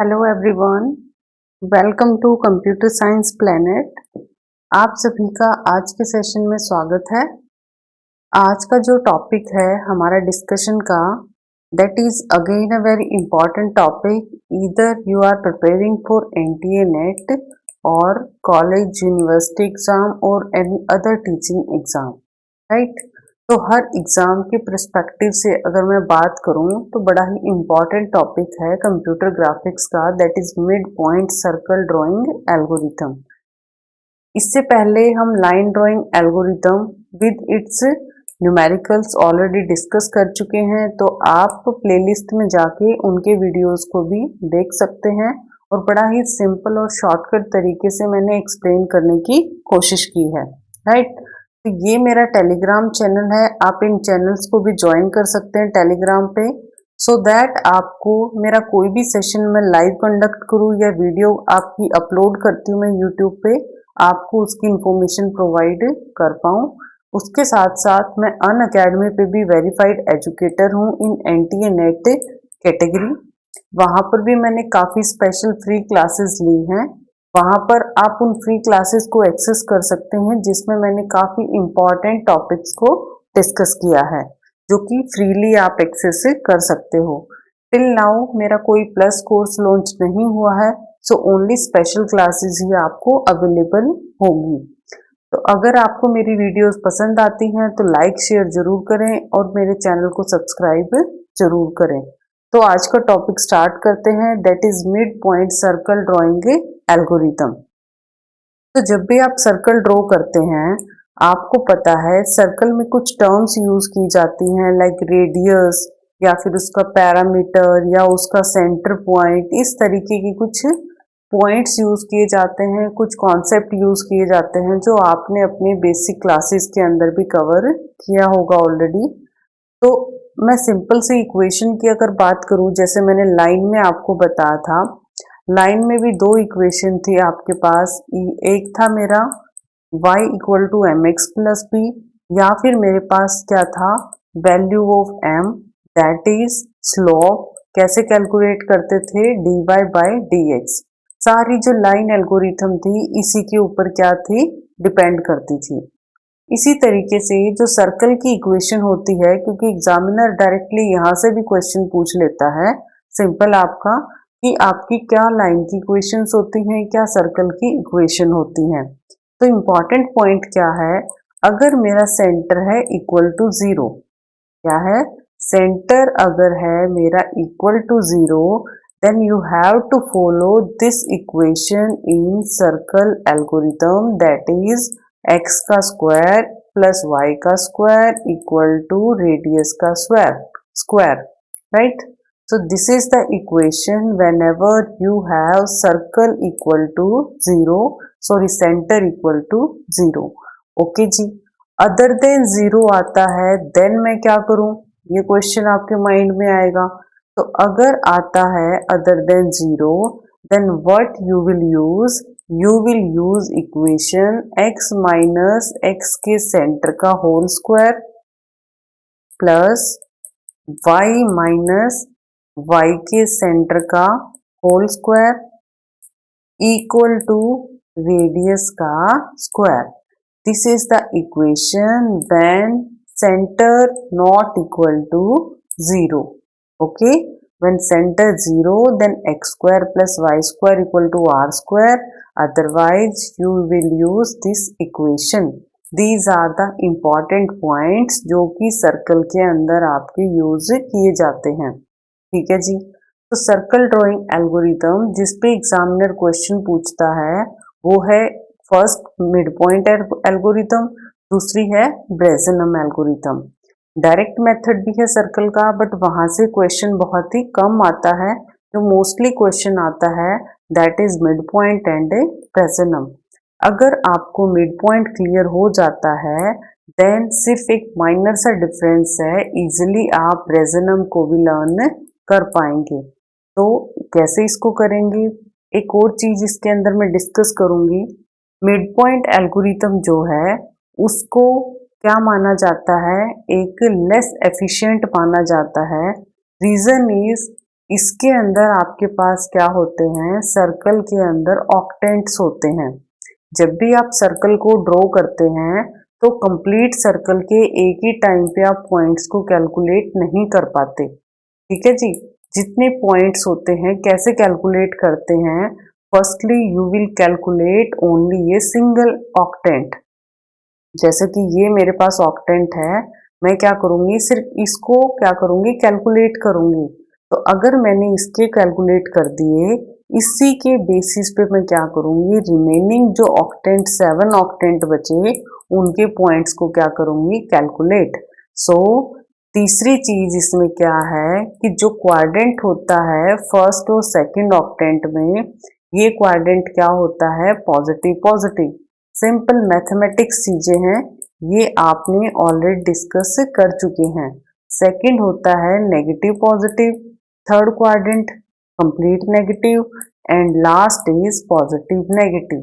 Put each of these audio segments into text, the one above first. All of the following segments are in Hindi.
Hello everyone, welcome to computer science planet. आप सभी का आज के सेशन में स्वागत है। आज का जो टॉपिक है हमारा डिस्कशन का, that is again a very important topic. Either you are preparing for NTA NET और कॉलेज यूनिवर्सिटी एग्जाम और any other teaching exam, right. तो हर एग्जाम के पर्सपेक्टिव से अगर मैं बात करूं तो बड़ा ही इम्पॉर्टेंट टॉपिक है कंप्यूटर ग्राफिक्स का, that is mid point circle drawing algorithm. इससे पहले हम line drawing algorithm with its numericals already discuss कर चुके हैं, तो आप प्लेलिस्ट में जाके उनके वीडियोस को भी देख सकते हैं और बड़ा ही सिंपल और शॉर्टकट तरीके से मैंने एक्सप्लेन करने की कोशिश की है, राइट। तो ये मेरा टेलीग्राम चैनल है, आप इन चैनल्स को भी ज्वाइन कर सकते हैं टेलीग्राम पे, सो दैट आपको मेरा कोई भी सेशन में लाइव कंडक्ट करूँ या वीडियो आपकी अपलोड करती हूँ मैं यूट्यूब पे, आपको उसकी इंफॉर्मेशन प्रोवाइड कर पाऊँ। उसके साथ साथ मैं अनअकैडमी पे भी वेरीफाइड एजुकेटर हूँ इन एनटीए नेट कैटेगरी। वहाँ पर भी मैंने काफ़ी स्पेशल फ्री क्लासेस ली हैं। वहाँ पर आप उन फ्री क्लासेस को एक्सेस कर सकते हैं जिसमें मैंने काफ़ी इम्पॉर्टेंट टॉपिक्स को डिस्कस किया है, जो कि फ्रीली आप एक्सेस कर सकते हो। टिल नाउ मेरा कोई प्लस कोर्स लॉन्च नहीं हुआ है, सो ओनली स्पेशल क्लासेस ही आपको अवेलेबल होंगी। तो अगर आपको मेरी वीडियोस पसंद आती हैं तो लाइक शेयर जरूर करें और मेरे चैनल को सब्सक्राइब जरूर करें। तो आज का टॉपिक स्टार्ट करते हैं, that is mid point circle drawing algorithm. तो जब भी आप सर्कल ड्रॉ करते हैं, आपको पता है सर्कल में कुछ टर्म्स यूज की जाती हैं, लाइक रेडियस या फिर उसका पैरामीटर या उसका सेंटर पॉइंट। इस तरीके की कुछ पॉइंट्स यूज किए जाते हैं, कुछ कॉन्सेप्ट यूज किए जाते हैं जो आपने अपने बेसिक क्लासेस के अंदर भी कवर किया होगा ऑलरेडी। तो मैं सिंपल से इक्वेशन की अगर बात करूं, जैसे मैंने लाइन में आपको बताया था, लाइन में भी दो इक्वेशन थी आपके पास। एक था मेरा y equal to M X plus B, या फिर मेरे पास क्या था, value of m, that is slope. कैसे कैलकुलेट करते थे, dy बाई डी एक्स। सारी जो लाइन एल्गोरिथम थी इसी के ऊपर क्या थी, डिपेंड करती थी। इसी तरीके से जो सर्कल की इक्वेशन होती है, क्योंकि एग्जामिनर डायरेक्टली यहाँ से भी क्वेश्चन पूछ लेता है सिंपल आपका, कि आपकी क्या लाइन की इक्वेशंस होती हैं, क्या सर्कल की इक्वेशन होती हैं। तो इम्पॉर्टेंट पॉइंट क्या है, अगर मेरा सेंटर है इक्वल टू जीरो, क्या है, सेंटर अगर है मेरा equal to zero, then you have to follow this equation in circle algorithm, that is x का स्क्वायर प्लस y का स्क्वायर इक्वल टू रेडियस का square, right. So this is the equation whenever you have circle equal to zero, sorry center equal to zero, okay जी। अदर देन जीरो आता है, देन मैं क्या करूं, ये क्वेश्चन आपके माइंड में आएगा। तो अगर आता है other than zero, then what you will use, you will use equation x minus x के सेंटर का whole square plus y minus y के सेंटर का whole square equal to radius का square. This is the equation when centre not equal to zero, okay. When centre zero, then x square plus y square equal to r square, otherwise you will use this equation. These are the important points जो कि सर्कल के अंदर आपके यूज किए जाते हैं, ठीक है जी। तो सर्कल ड्राइंग एल्गोरिथम जिस पे एग्जामिनर क्वेश्चन पूछता है वो है फर्स्ट मिड पॉइंट एल्गोरिथम, दूसरी है ब्रेजनम एल्गोरिथम। डायरेक्ट मेथड भी है सर्कल का, बट वहां से क्वेश्चन बहुत ही कम आता है। जो मोस्टली क्वेश्चन आता है that is mid point and ब्रेजनम। अगर आपको मिड पॉइंट क्लियर हो जाता है, देन सिर्फ एक माइनर सा डिफरेंस है, इजिली आप ब्रेजनम को भी लर्न कर पाएंगे। तो कैसे इसको करेंगे, एक और चीज इसके अंदर मैं डिस्कस करूंगी। मिड पॉइंट एल्गोरिथम जो है उसको क्या माना जाता है, एक लेस एफिशिएंट माना जाता है। रीजन इज इसके अंदर आपके पास क्या होते हैं, सर्कल के अंदर ऑक्टेंट्स होते हैं। जब भी आप सर्कल को ड्रॉ करते हैं तो कंप्लीट सर्कल के एक ही टाइम पे आप पॉइंट्स को कैलकुलेट नहीं कर पाते। ठीक है जी। जितने पॉइंट्स होते हैं कैसे कैलकुलेट करते हैं, firstly you will calculate only a single octant. जैसे कि ये मेरे पास ऑक्टेंट है, मैं क्या करूंगी, सिर्फ इसको क्या करूंगी, कैलकुलेट करूंगी। तो अगर मैंने इसके कैलकुलेट कर दिए, इसी के बेसिस पे मैं क्या करूंगी, रिमेनिंग जो ऑक्टेंट 7 ऑक्टेंट बचे उनके पॉइंट्स को क्या करूंगी, कैलकुलेट। सो तीसरी चीज इसमें क्या है कि जो क्वाड्रेंट होता है फर्स्ट और सेकंड ऑक्टेंट में, ये क्वाड्रेंट क्या होता है, पॉजिटिव पॉजिटिव। सिंपल मैथमेटिक्स चीजें हैं, ये आपने ऑलरेडी डिस्कस कर चुके हैं। सेकंड होता है negative positive, third quadrant complete negative and last is positive negative.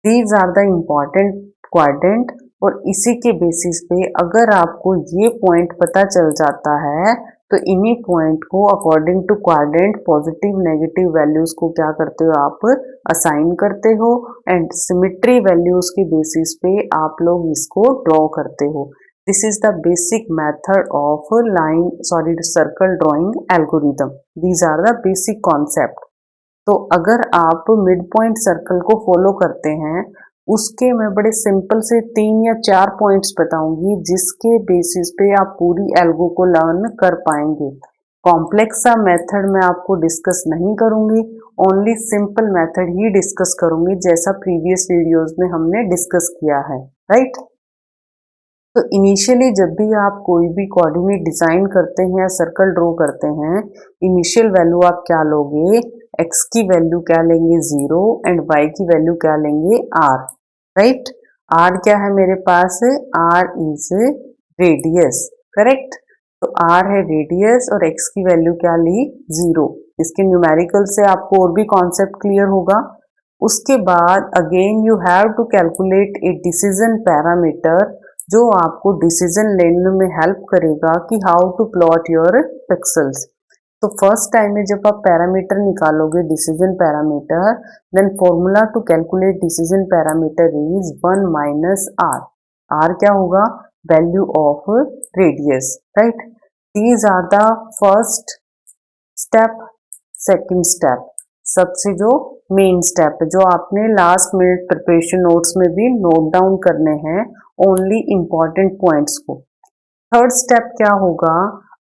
These are the important quadrant. और इसी के बेसिस पे अगर आपको ये पॉइंट पता चल जाता है तो इन्हीं पॉइंट को according to quadrant positive negative values को क्या करते हो, आप असाइन करते हो एंड सिमेट्री वैल्यूज के बेसिस पे आप लोग इसको ड्रॉ करते हो। This is the basic method of circle drawing algorithm. These are the basic concept. तो अगर आप मिड पॉइंट सर्कल को फॉलो करते हैं, उसके मैं बड़े सिंपल से 3 या 4 पॉइंट्स बताऊंगी जिसके बेसिस पे आप पूरी एल्गो को लर्न कर पाएंगे। कॉम्प्लेक्स सा मेथड मैं आपको डिस्कस नहीं करूंगी, ओनली सिंपल मेथड ही डिस्कस करूंगी जैसा प्रीवियस वीडियोस में हमने डिस्कस किया है, राइट। तो इनिशियली जब भी आप कोई भी कोऑर्डिनेट डिजाइन करते हैं या सर्कल ड्रॉ करते हैं, इनिशियल वैल्यू आप क्या लोगे, x की वैल्यू क्या लेंगे 0 एंड y की वैल्यू क्या लेंगे r, राइट। r क्या है मेरे पास, r इज रेडियस, करेक्ट। तो r है रेडियस और x की वैल्यू क्या ली 0। इसके न्यूमेरिकल से आपको और भी कॉन्सेप्ट क्लियर होगा। उसके बाद again you have to calculate a decision parameter जो आपको डिसीजन लेने में हेल्प करेगा कि how to plot your pixels. तो फर्स्ट टाइम में जब आप पैरामीटर निकालोगे decision parameter, then formula to calculate decision parameter is 1 minus R. R क्या होगा, value of radius, right. These are the first step. Second step सबसे जो मेन स्टेप है, जो आपने लास्ट मिनट प्रिपरेशन नोट्स में भी नोट डाउन करने हैं, ओनली इंपॉर्टेंट पॉइंट्स को। थर्ड स्टेप क्या होगा,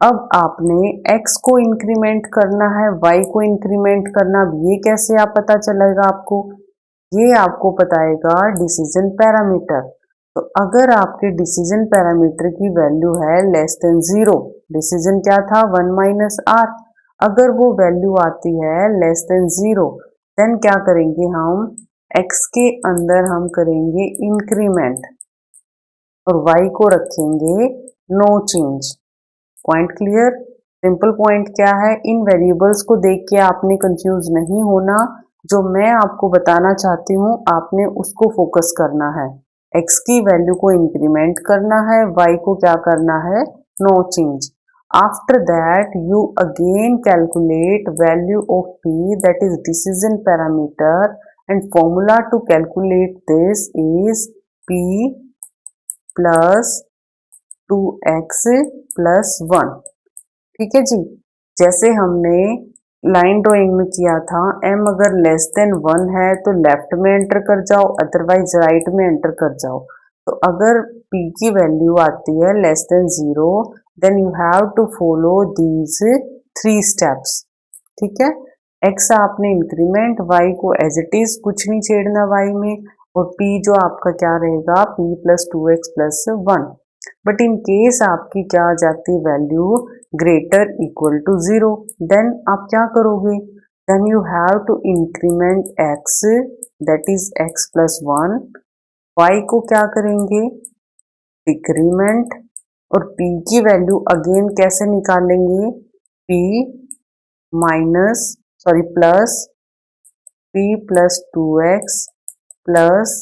अब आपने x को इंक्रीमेंट करना है, y को इंक्रीमेंट करना। ये कैसे आप पता चलेगा आपको, ये आपको बताएगा डिसीजन पैरामीटर। तो अगर आपके डिसीजन पैरामीटर की वैल्यू है लेस देन 0, डिसीजन क्या था 1 माइनस आर, अगर वो वैल्यू आती है लेस देन 0, देन क्या करेंगे हम, x के अंदर हम करेंगे इंक्रीमेंट और y को रखेंगे no change. Point clear. Simple point क्या है, इन वेरिएबल्स को देख के आपने कंफ्यूज नहीं होना। जो मैं आपको बताना चाहती हूँ आपने उसको फोकस करना है। x की वैल्यू को इंक्रीमेंट करना है, y को क्या करना है, no change. After that you again calculate value of p, that is decision parameter, and formula to calculate this is p plus 2x plus 1। ठीक है जी। जैसे हमने लाइन ड्राइंग में किया था, m अगर लेस देन 1 है तो लेफ्ट में एंटर कर जाओ, अदरवाइज राइट में एंटर कर जाओ। तो अगर p की वैल्यू आती है less than 0, then you have to follow these 3 steps. ठीक है, x आपने इंक्रीमेंट, y को एज इट इज कुछ नहीं छेड़ना y में, और p जो आपका क्या रहेगा, p plus 2x plus 1। But in case आपकी क्या आ जाती value greater equal to 0, then आप क्या करोगे, then you have to increment x, that is x plus 1। y को क्या करेंगे, डिक्रीमेंट, और p की वैल्यू अगेन कैसे निकालेंगे, p plus p plus 2x plus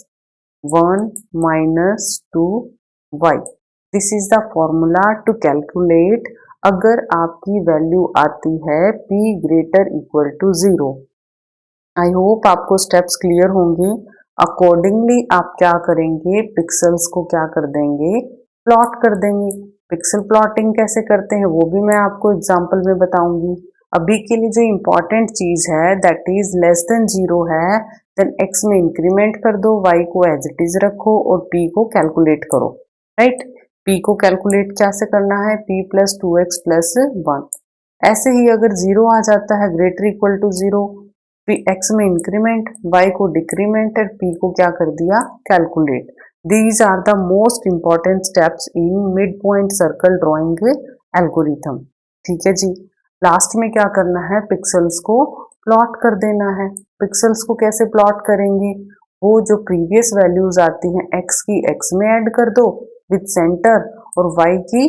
1 minus 2y। This is the formula to calculate अगर आपकी वैल्यू आती है p greater equal to 0। I hope आपको स्टेप्स क्लियर होंगे। अकॉर्डिंगली आप क्या करेंगे, पिक्सल्स को क्या कर देंगे, प्लॉट कर देंगे। पिक्सल प्लॉटिंग कैसे करते हैं वो भी मैं आपको एग्जांपल में बताऊंगी। अभी के लिए जो इम्पोर्टेंट चीज है दैट इज लेस देन 0 है, देन x में इंक्रीमेंट कर दो, y को एज इट इज रखो और p को कैलकुलेट करो। राइट, p को कैलकुलेट कैसे करना है, p प्लस 2x प्लस 1। ऐसे ही अगर 0 आ जाता है ग्रेटर इक्वल टू 0, x में इंक्रीमेंट, y को डिक्रीमेंट और p को क्या कर दिया, calculate. These are the most important steps in midpoint circle drawing algorithm। ठीक है जी। लास्ट में क्या करना है, पिक्सल्स को प्लॉट कर देना है। पिक्सल्स को कैसे प्लॉट करेंगे, वो जो प्रीवियस वैल्यूज आती हैं x की x में ऐड कर दो विद सेंटर, और y की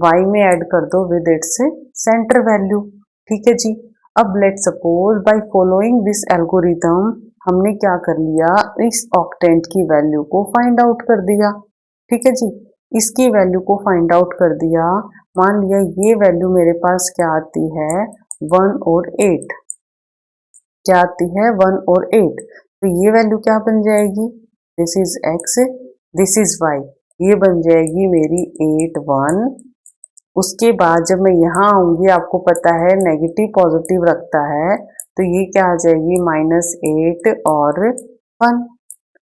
y में ऐड कर दो विद इट्स सेंटर वैल्यू। ठीक है जी। अब let suppose by following this algorithm हमने क्या कर लिया, इस ऑक्टेंट की वैल्यू को फाइंड आउट कर दिया। ठीक है जी, इसकी वैल्यू को फाइंड आउट कर दिया। मान लिया ये वैल्यू मेरे पास क्या आती है, 1 और 8। क्या आती है, 1 और 8। तो ये वैल्यू क्या बन जाएगी, this is x, this is y, ये बन जाएगी मेरी 8 1। उसके बाद जब मैं यहाँ आऊंगी, आपको पता है नेगेटिव पॉजिटिव रखता है, तो ये क्या आ जाएगी, -8 और 1।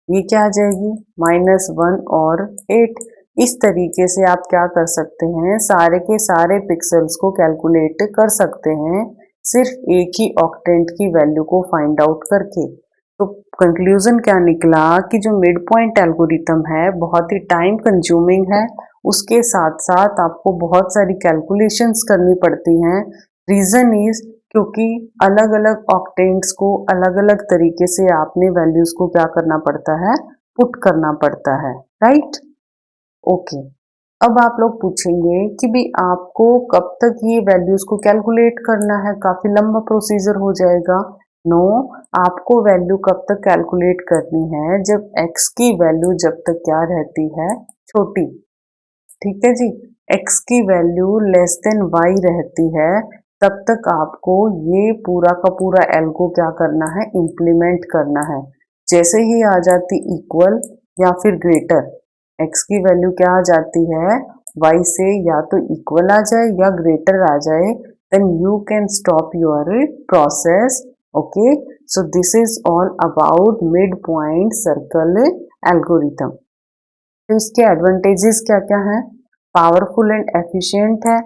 ये क्या आ जाएगी, -1 और 8। इस तरीके से आप क्या कर सकते हैं, सारे के सारे पिक्सल्स को कैलकुलेट कर सकते हैं सिर्फ एक ही ऑक्टेंट की वैल्यू को फाइंड आउट करके। तो कंक्लूजन क्या निकला कि जो मिड पॉइंट एल्गोरिथम है बहुत ही टाइम कंज्यूमिंग है, उसके साथ साथ आपको बहुत सारी कैलकुलेशंस करनी पड़ती हैं। रीजन इज क्योंकि अलग अलग ऑक्टेंट्स को अलग अलग तरीके से आपने वैल्यूज को क्या करना पड़ता है, पुट करना पड़ता है। Right, okay. अब आप लोग पूछेंगे कि भी आपको कब तक ये वैल्यूज को कैलकुलेट करना है, काफी लंबा प्रोसीजर हो जाएगा। नो, आपको वैल्यू कब तक कैलकुलेट करनी है, जब x की वैल्यू जब तक क्या रहती है, छोटी। ठीक है जी, x की वैल्यू लेस देन y रहती है, तब तक आपको ये पूरा का पूरा एल्गो क्या करना है, इम्प्लीमेंट करना है। जैसे ही आ जाती इक्वल या फिर ग्रेटर, x की वैल्यू क्या आ जाती है, y से या तो इक्वल आ जाए या ग्रेटर आ जाए, then you can stop your process. Okay, so this is all about mid point circle algorithm. तो इसके एडवांटेजेस क्या क्या हैं, पावरफुल एंड एफिशिएंट है।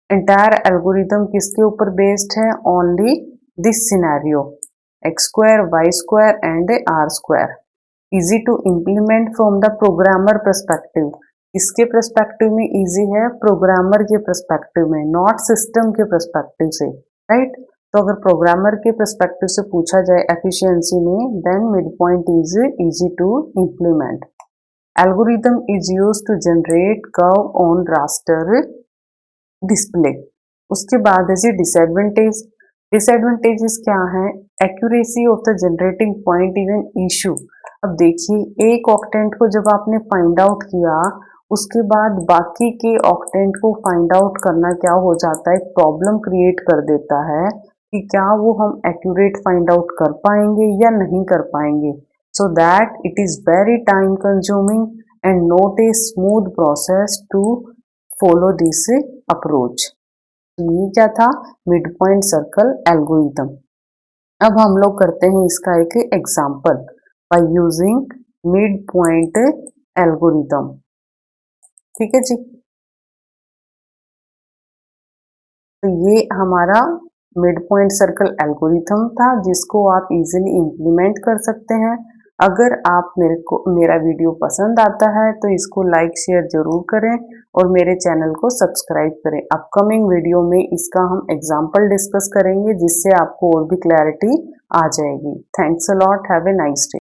एंटायर एल्गोरिथम किसके ऊपर बेस्ड है, only this scenario, x square Y square and R square. Easy to implement from the programmer perspective, इसके पर्सपेक्टिव में इजी है, प्रोग्रामर के पर्सपेक्टिव में, नॉट सिस्टम के पर्सपेक्टिव से। राइट, तो अगर प्रोग्रामर के पर्सपेक्टिव से पूछा जाए एफिशिएंसी में, then mid point is easy to implement. Algorithm is used to generate curve on raster display. उसके बाद है जी डिसएडवांटेज। डिसएडवांटेजेस क्या है, accuracy of the generating point is an issue. अब देखिए, एक ऑक्टेंट को जब आपने फाइंड आउट किया, उसके बाद बाकी के ऑक्टेंट को फाइंड आउट करना क्या हो जाता है, प्रॉब्लम क्रिएट कर देता है कि क्या वो हम एक्यूरेट फाइंड आउट कर पाएंगे या नहीं कर पाएंगे। So that it is very time consuming and not a smooth process to follow this approach. ये क्या था, मिड पॉइंट सर्कल एल्गोरिथम। अब हम लोग करते हैं इसका एक example by using mid point algorithm. ठीक है जी, तो ये हमारा मिड पॉइंट सर्कल एल्गोरिथम था जिसको आप इजीली इम्प्लीमेंट कर सकते हैं। अगर आप मेरा वीडियो पसंद आता है तो इसको लाइक शेयर जरूर करें और मेरे चैनल को सब्सक्राइब करें। अपकमिंग वीडियो में इसका हम एग्जाम्पल डिस्कस करेंगे जिससे आपको और भी क्लैरिटी आ जाएगी। Thanks a lot, have a nice day.